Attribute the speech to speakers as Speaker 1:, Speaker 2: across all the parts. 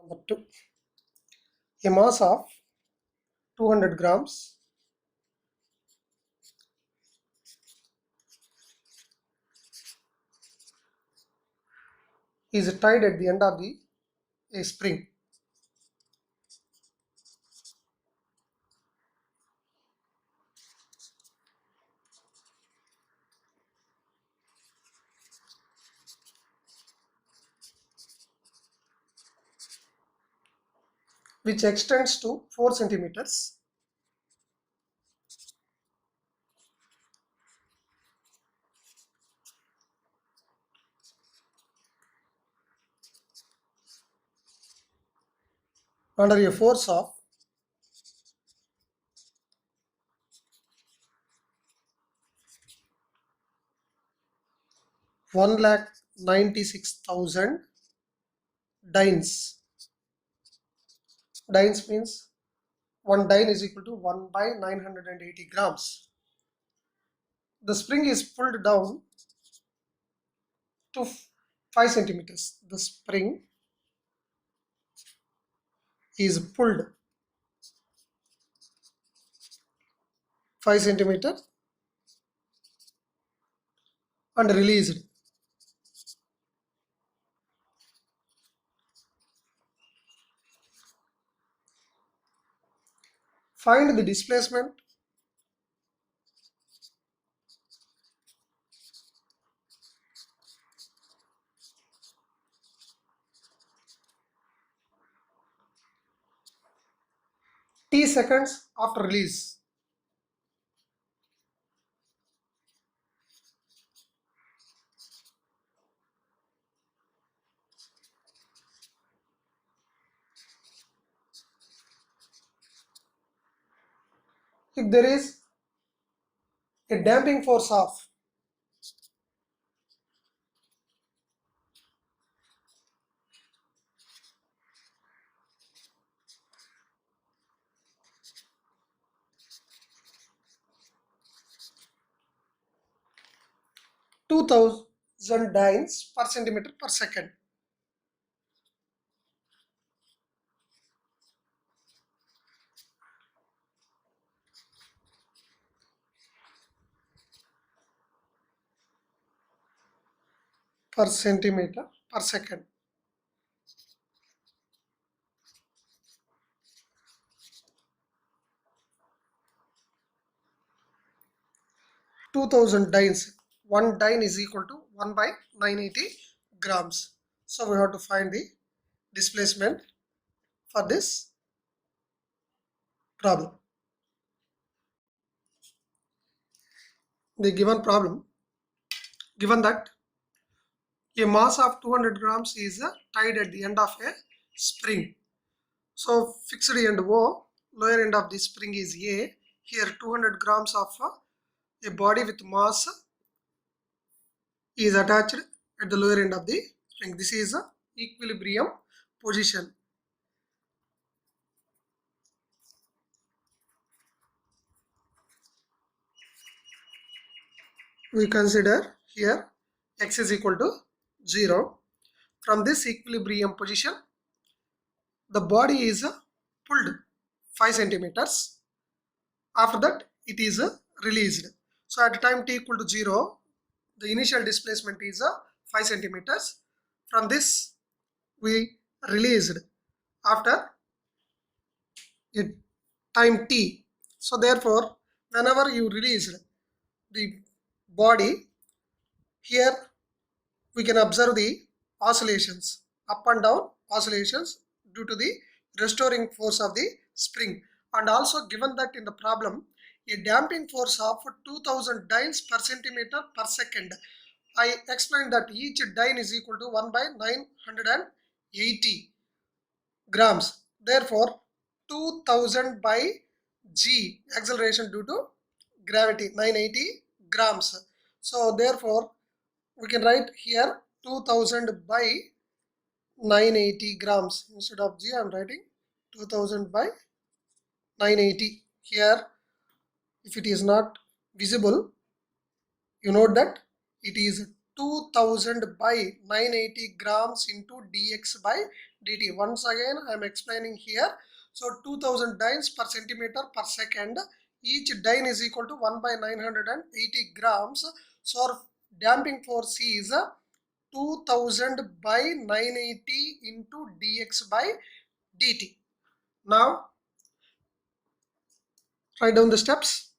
Speaker 1: Number 2. A mass of 200 grams is tied at the end of a spring. Which extends to 4 centimeters. Under a force of 1,96,000 dynes. Dynes means one dyne is equal to 1 by 980 grams. The spring is pulled down to 5 centimeters. The spring is pulled 5 centimeters and released. Find the displacement t seconds after release. If there is a damping force of 2000 dynes per centimeter per second. Per centimeter per second. Two thousand dynes. One dyne is equal to 1 by 980 grams. So we have to find the displacement for this problem. The given problem, given that a mass of 200 grams is tied at the end of a spring. So fixed end O, lower end of the spring is A. Here 200 grams of a body with mass is attached at the lower end of the spring. This is a equilibrium position. We consider here x is equal to 0. From this equilibrium position, the body is pulled 5 centimeters. After that, it is released. So at time t equal to 0, the initial displacement is 5 centimeters. From this, we released after a time t. So therefore, whenever you release the body, here we can observe the oscillations, up and down oscillations due to the restoring force of the spring. And also given that in the problem, a damping force of 2000 dynes per centimeter per second. I explained that each dyne is equal to 1 by 980 grams. Therefore, 2000 by g, acceleration due to gravity, 980 grams. So therefore, we can write here 2000 by 980 grams. Instead of g, I am writing 2000 by 980. Here, if it is not visible, you note that it is 2000 by 980 grams into dx by dt. Once again I am explaining here. So 2000 dynes per centimeter per second. Each dyne is equal to 1 by 980 grams. So our damping force is 2000 by 980 into dx by dt. Now write down the steps.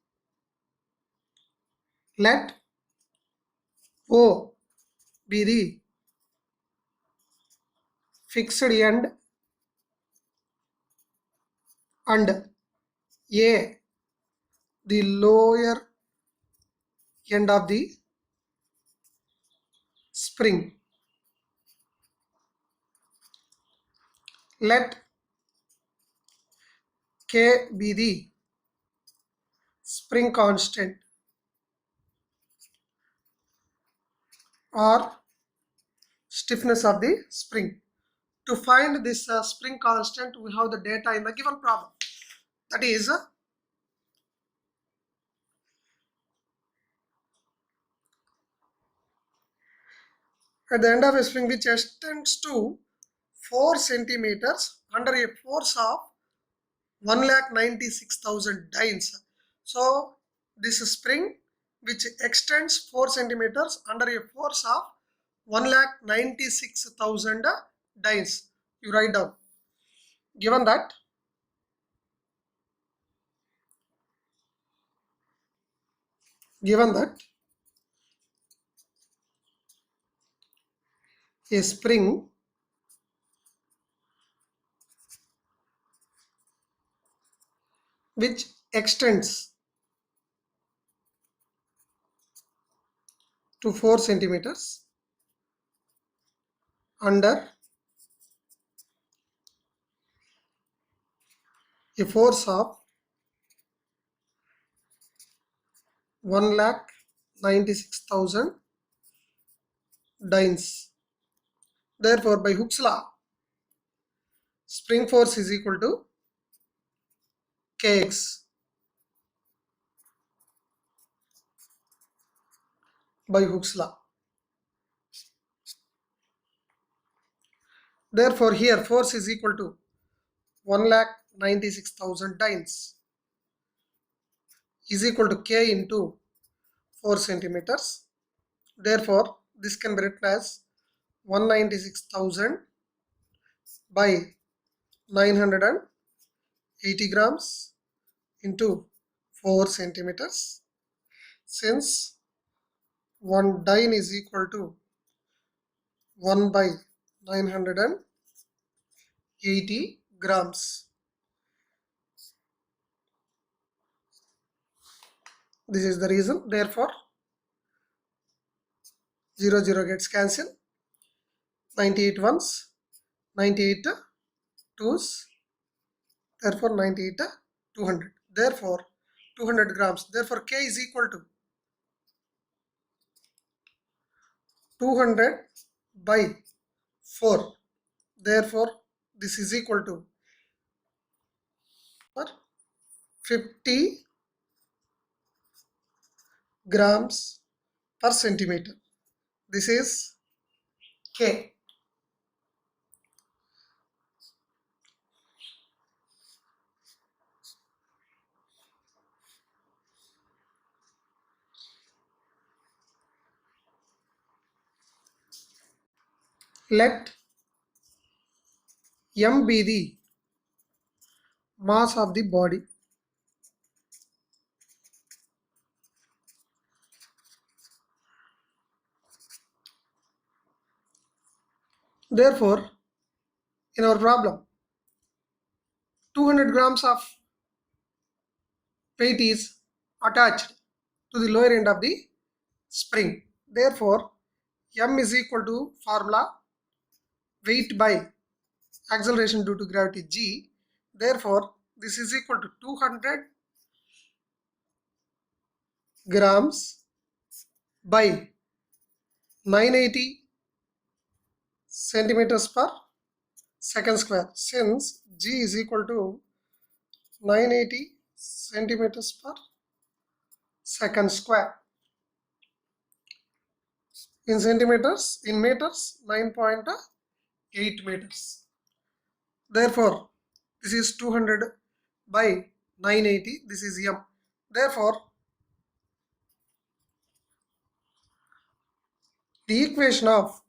Speaker 1: Let O be the fixed end and A the lower end of the spring. Let K be the spring constant or stiffness of the spring. To find this spring constant, we have the data in the given problem. That is, at the end of a spring which extends to 4 centimeters under a force of 1,96,000 dynes. So this spring which extends 4 centimeters under a force of 1,96,000 dynes. You write down. Given that a spring which extends to 4 centimeters under a force of 1,96,000 dynes. Therefore, by Hooke's law, spring force is equal to Kx by Hooke's law. Therefore, here force is equal to 1,96,000 dynes is equal to K into 4 centimeters. Therefore, this can be written as 196,000 by 980 grams into 4 centimeters. Since one dyne is equal to 1 by 980 grams. This is the reason. Therefore, 0 0 gets cancelled. 98 ones, 98 twos. Therefore, 98 200. Therefore, 200 grams. Therefore, K is equal to 200 by 4. Therefore, this is equal to 50 grams per centimeter. This is K. Let M be the mass of the body. Therefore, in our problem, 200 grams of weight is attached to the lower end of the spring. Therefore, M is equal to formula weight by acceleration due to gravity G. Therefore, this is equal to 200 grams by 980 centimeters per second square. Since G is equal to 980 centimeters per second square. In centimeters, in meters, 9.8 meters. Therefore, this is 200 by 980. This is m. Therefore, the equation of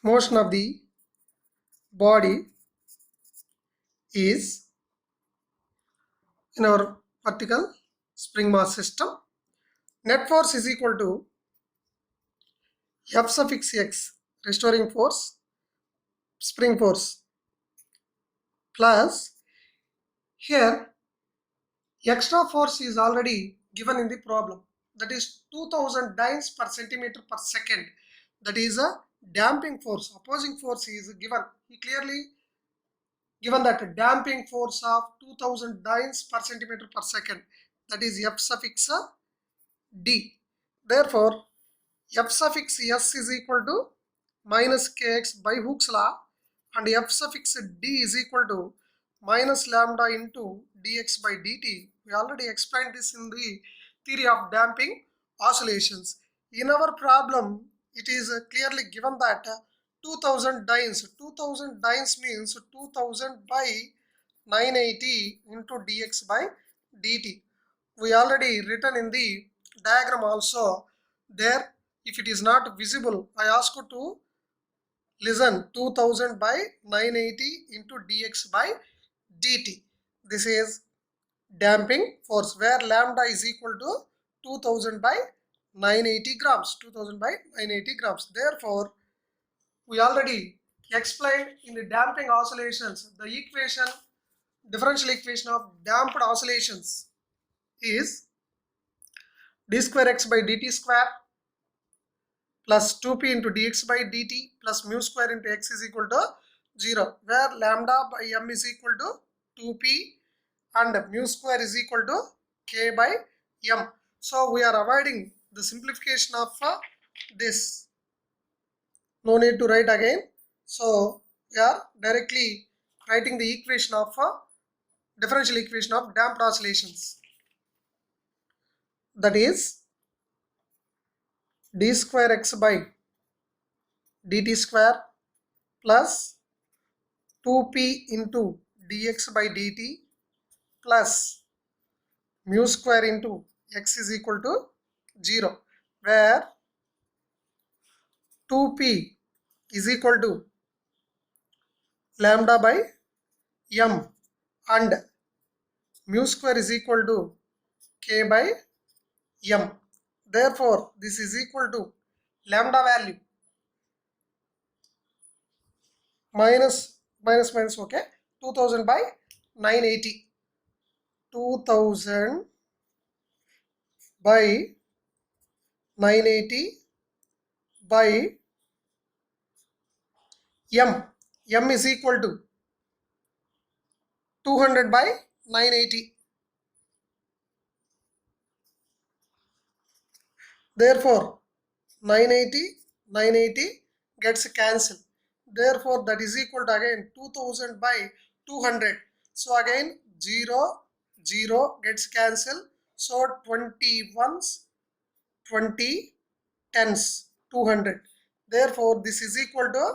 Speaker 1: motion of the body is, in our vertical spring mass system, net force is equal to F suffix x, restoring force, spring force, plus here extra force is already given in the problem, that is 2000 dynes per centimeter per second. That is a damping force. Opposing force is given. He clearly given that damping force of 2000 dynes per centimeter per second, that is F suffix D. Therefore, F suffix S is equal to minus kx by Hooke's law, and F suffix D is equal to minus lambda into dx by dt. We already explained this in the theory of damping oscillations. In our problem, it is clearly given that 2000 dynes. 2000 dynes means 2000 by 980 into dx by dt. We already written in the diagram also there. If it is not visible, I ask you to listen. 2000 by 980 into dx by dt. This is damping force, where lambda is equal to 2000 by 980 grams. 2000 by 980 grams. Therefore, we already explained in the damping oscillations, the equation, differential equation of damped oscillations is d square x by dt square plus 2p into dx by dt plus mu square into x is equal to 0, where lambda by m is equal to 2p and mu square is equal to k by m. So we are avoiding the simplification of this. No need to write again. So we are directly writing the equation of differential equation of damped oscillations. That is d square x by dt square plus 2p into dx by dt plus mu square into x is equal to 0, where 2p is equal to lambda by m and mu square is equal to k by m. Therefore, this is equal to lambda value minus okay, 2000 by 980. 2000 by 980 by m. M is equal to 200 by 980. Therefore, 980 gets cancelled. Therefore, that is equal to again 2000 by 200. So again 0 gets cancelled. So 20 ones, 20 tens, 200. Therefore, this is equal to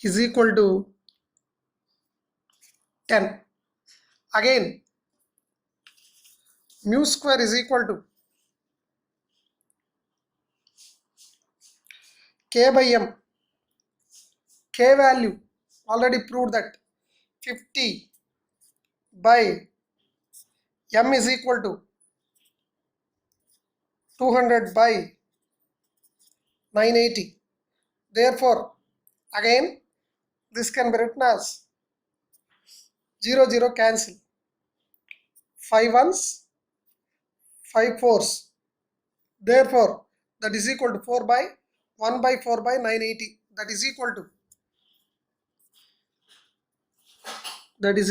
Speaker 1: is equal to 10. Again, mu square is equal to k by m. K value already proved that 50 by m is equal to 200 by 980. Therefore, again this can be written as 0 cancel, 5 ones, 5 fours. Therefore, that is equal to 4 by 1 by 4 by 980. That is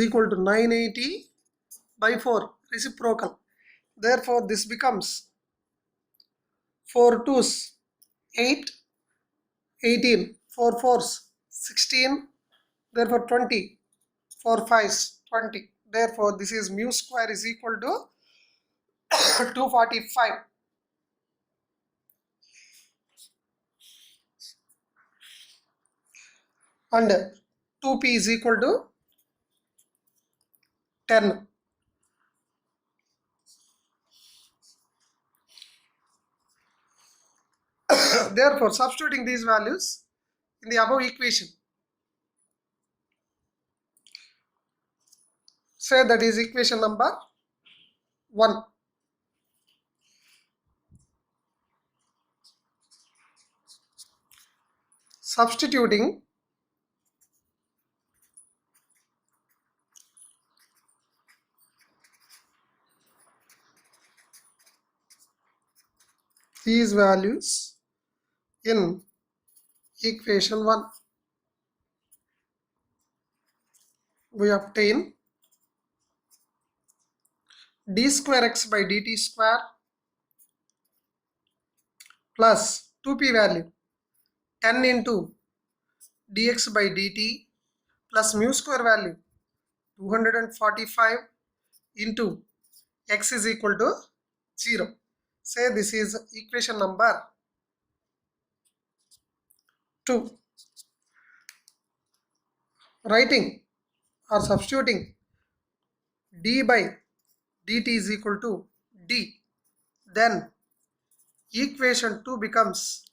Speaker 1: equal to 980 by 4, reciprocal. Therefore, this becomes 4 twos 8, 18, 4 fours 16, therefore 20, 4 fives 20. Therefore, this is mu square is equal to 245. And 2p is equal to 10. Therefore, substituting these values in the above equation, say that is equation number 1. Substituting these values in equation 1, we obtain d square x by dt square plus 2p value 10 into dx by dt plus mu square value 245 into x is equal to 0. Say this is equation number 2. Writing or substituting d by dt is equal to d, then equation 2 becomes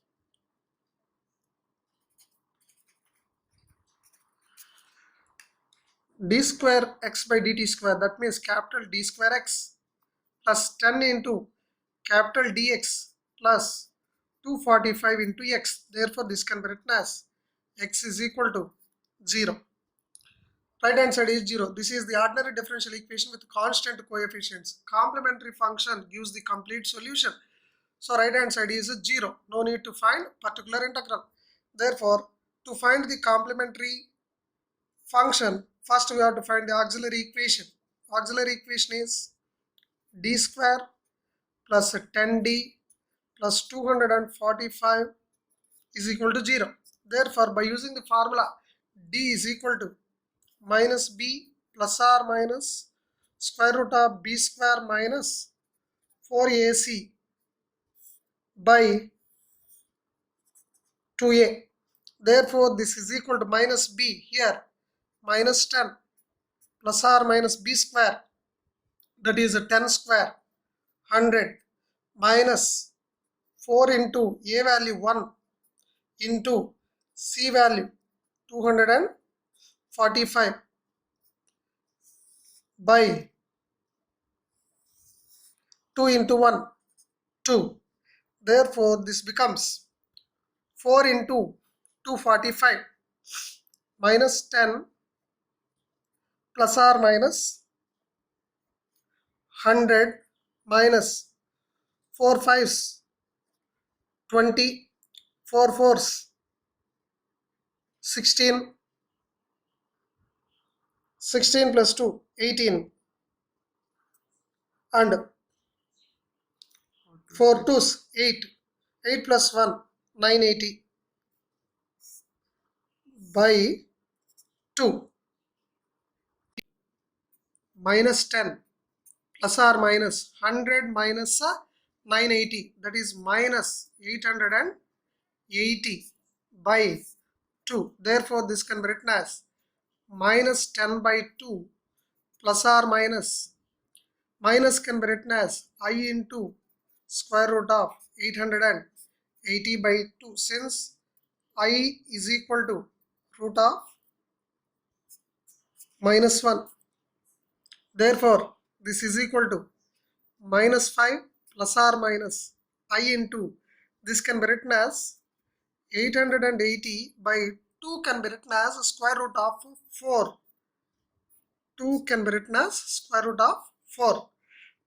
Speaker 1: d square x by dt square, that means capital D square x plus 10 into capital dx plus 245 into x. Therefore, this can be written as x is equal to 0. Right hand side is 0. This is the ordinary differential equation with constant coefficients. Complementary function gives the complete solution. So right hand side is 0. No need to find particular integral. Therefore, to find the complementary function, first we have to find the auxiliary equation. Auxiliary equation is d square plus 10d plus 245 is equal to 0. Therefore, by using the formula d is equal to minus b plus or minus square root of b square minus 4ac by 2a. Therefore, this is equal to minus b here minus 10 plus or minus b square, that is a 10 square 100 minus 4 into a value 1 into c value 245 by 2 into 1 2. Therefore, this becomes 4 into 245 minus 10 plus or minus 100 minus 4 fives 20, 4 fours 16, 16 plus 2 18, and 4 twos 8, 8 plus 1 980 by 2 minus 10 plus or minus 100 minus 980, that is minus 880 by 2. Therefore, this can be written as minus 10 by 2 plus or minus can be written as I into square root of 880 by 2, since I is equal to root of minus 1. Therefore, this is equal to minus 5 plus or minus I into, this can be written as 880 by 2 can be written as square root of 4. 2 can be written as square root of 4.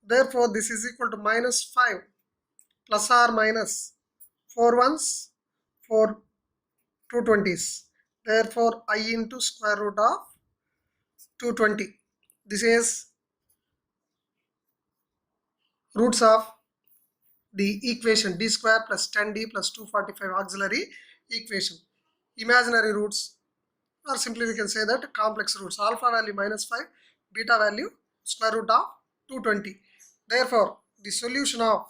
Speaker 1: Therefore, this is equal to minus 5 plus or minus 4 ones, 4 220s. Therefore, I into square root of 220. This is roots of the equation d square plus 10d plus 245 auxiliary equation. Imaginary roots, or simply we can say that complex roots. Alpha value minus 5, beta value square root of 220. Therefore, the solution of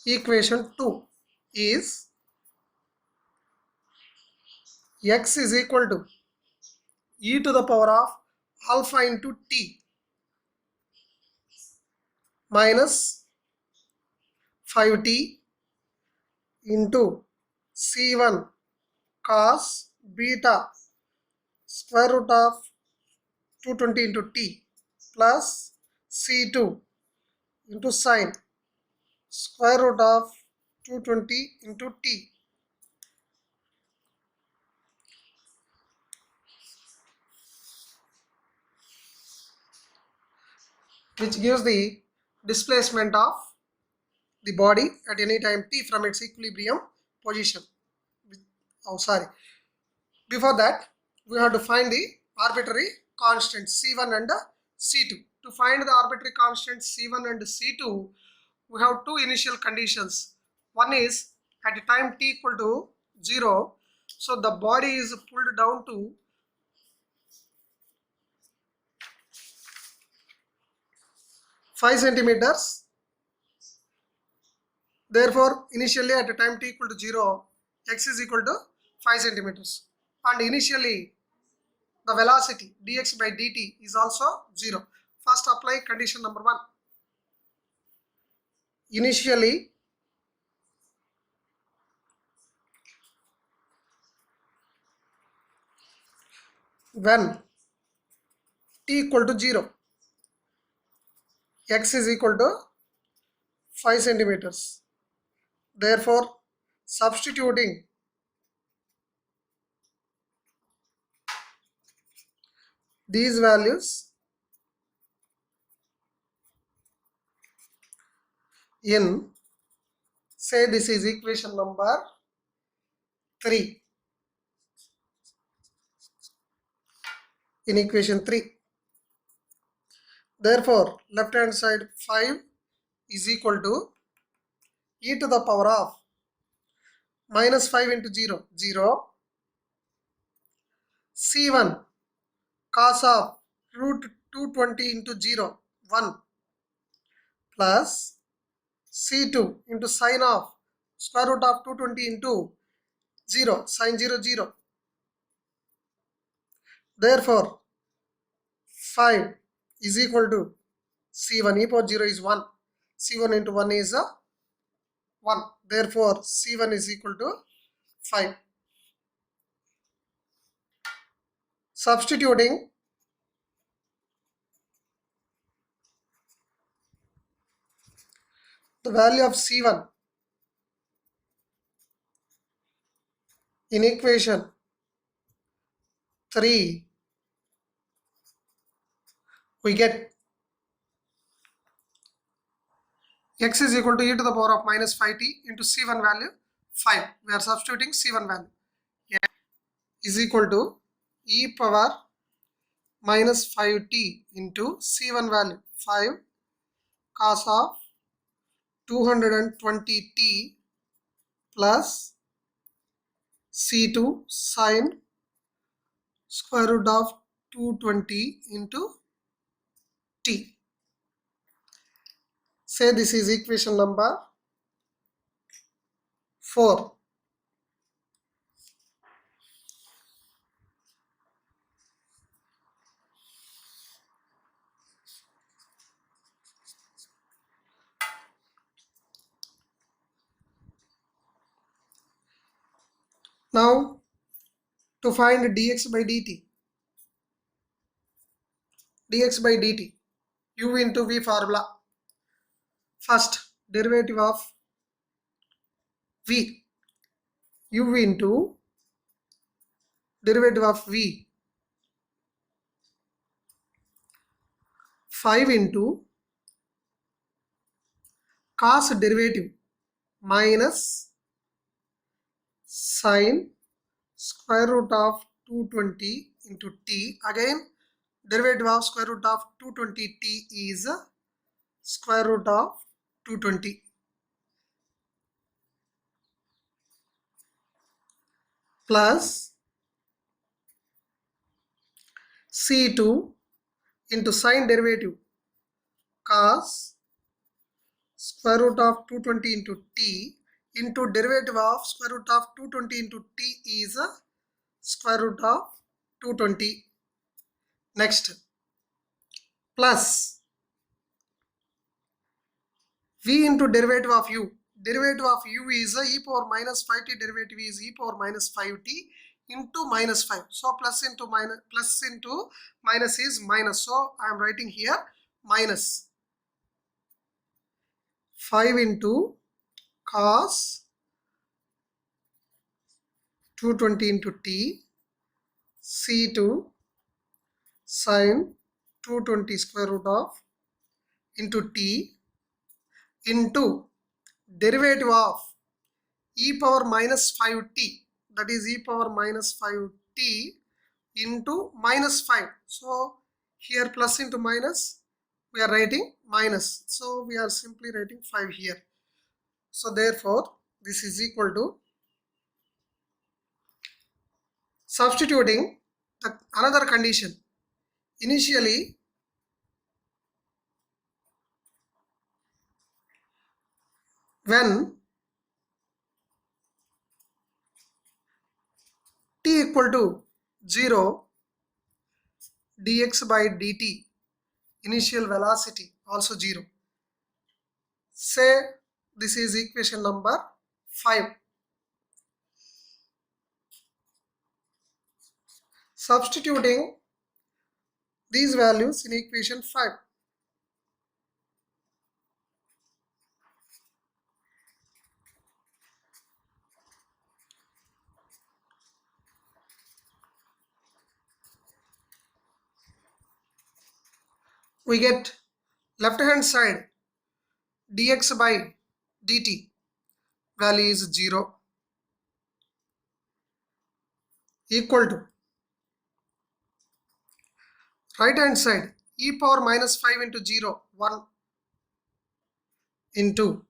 Speaker 1: equation 2 is x is equal to e to the power of alpha into t minus 5t into c1 cos beta square root of 220 into t plus c2 into sine square root of 220 into t, which gives the displacement of the body at any time t from its equilibrium position. Oh, sorry. Before that, we have to find the arbitrary constants C1 and C2. To find the arbitrary constants C1 and C2, we have two initial conditions. One is at a time t equal to 0, so the body is pulled down to 5 centimeters. Therefore, initially at a time t equal to 0, x is equal to 5 centimeters. And initially, the velocity dx by dt is also 0. First apply condition number 1. Initially, when t equal to 0, x is equal to 5 centimeters. Therefore, substituting these values in, say this is equation number 3. In equation 3. Therefore, left hand side 5 is equal to e to the power of minus 5 into 0, 0, c1 cos of root 220 into 0, 1, plus c2 into sine of square root of 220 into 0, sine 0, 0. Therefore, 5 is equal to c1, e power 0 is 1, c1 into 1 is 1. Therefore, c1 is equal to 5. Substituting the value of c1 in equation 3, we get x is equal to e to the power of minus 5t into c1 value 5. We are substituting c1 value. X is equal to e power minus 5t into c1 value 5 cos of 220t plus c2 sine square root of 220 into t. Say this is equation number 4. Now, to find dx by dt, u into v formula. First, derivative of v, u into derivative of v, 5 into cos derivative minus sine square root of 220 into t. Again, derivative of square root of 220t is square root of 220 plus C2 into sine derivative cos square root of 220 into t into derivative of square root of 220 into t is square root of 220. Next, plus v into derivative of u. Derivative of u is e power minus 5t, derivative is e power minus 5t into minus 5. So plus into minus is minus. So I am writing here minus 5 into cos 220 into t C2 sine 220 square root of into t into derivative of e power minus 5t, that is e power minus 5t into minus 5. So here plus into minus, we are writing minus. So we are simply writing 5 here. So therefore this is equal to, substituting another condition. Initially when t equal to 0, dx by dt, initial velocity also 0. Say this is equation number 5. Substituting these values in equation 5. We get left hand side dx by dt value is 0 equal to right hand side e power minus 5 into 0 1 into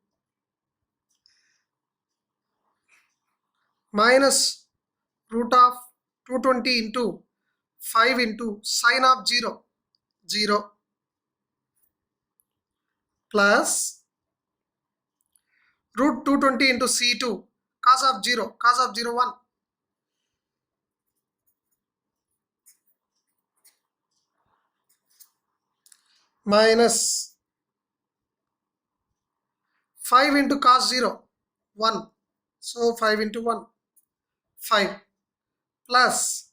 Speaker 1: minus root of 220 into 5 into sine of 0 0 plus root 220 into c2 cos of 0 1 minus 5 into cos 0 1. So 5 into 1 5 plus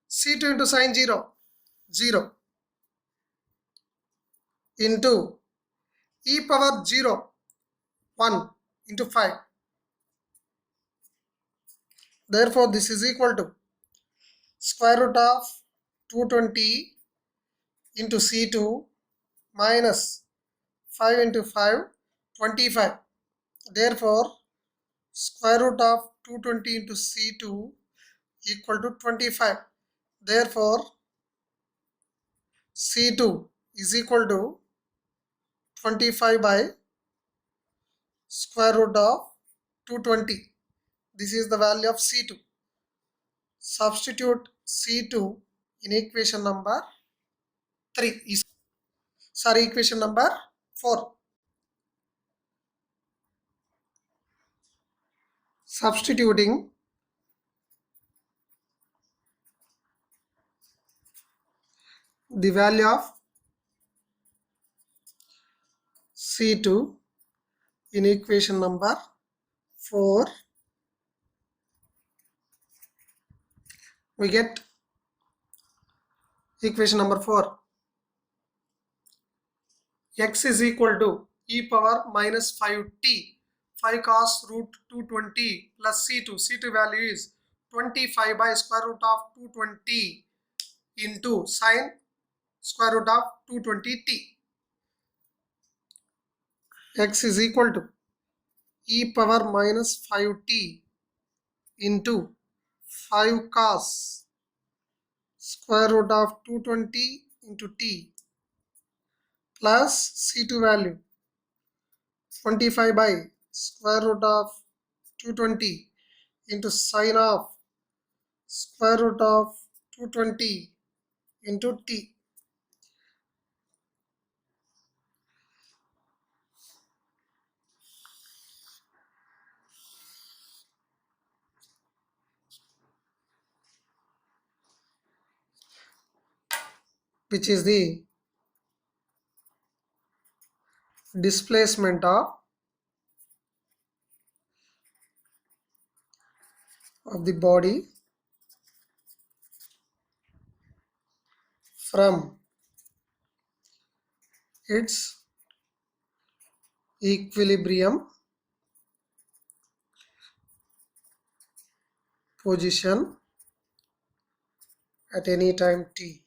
Speaker 1: c2 into sine 0 0 into e power 0 1 into 5. Therefore this is equal to square root of 220 into c2 minus 5 into 5 25. Therefore square root of 220 into c2 equal to 25. Therefore c2 is equal to 25 by square root of 220. This is the value of c2. Substitute c2 in equation number 3 is, equation number 4. Substituting the value of c2 in equation number 4, we get equation number 4. X is equal to e power minus 5t 5 cos root 220 plus c2. c2 value is 25 by square root of 220 into sine square root of 220t. X is equal to e power minus 5t into 5 cos square root of 220 into t plus c2 value 25 by square root of 220 into sine of square root of 220 into t. Which is the displacement of the body from its equilibrium position at any time t.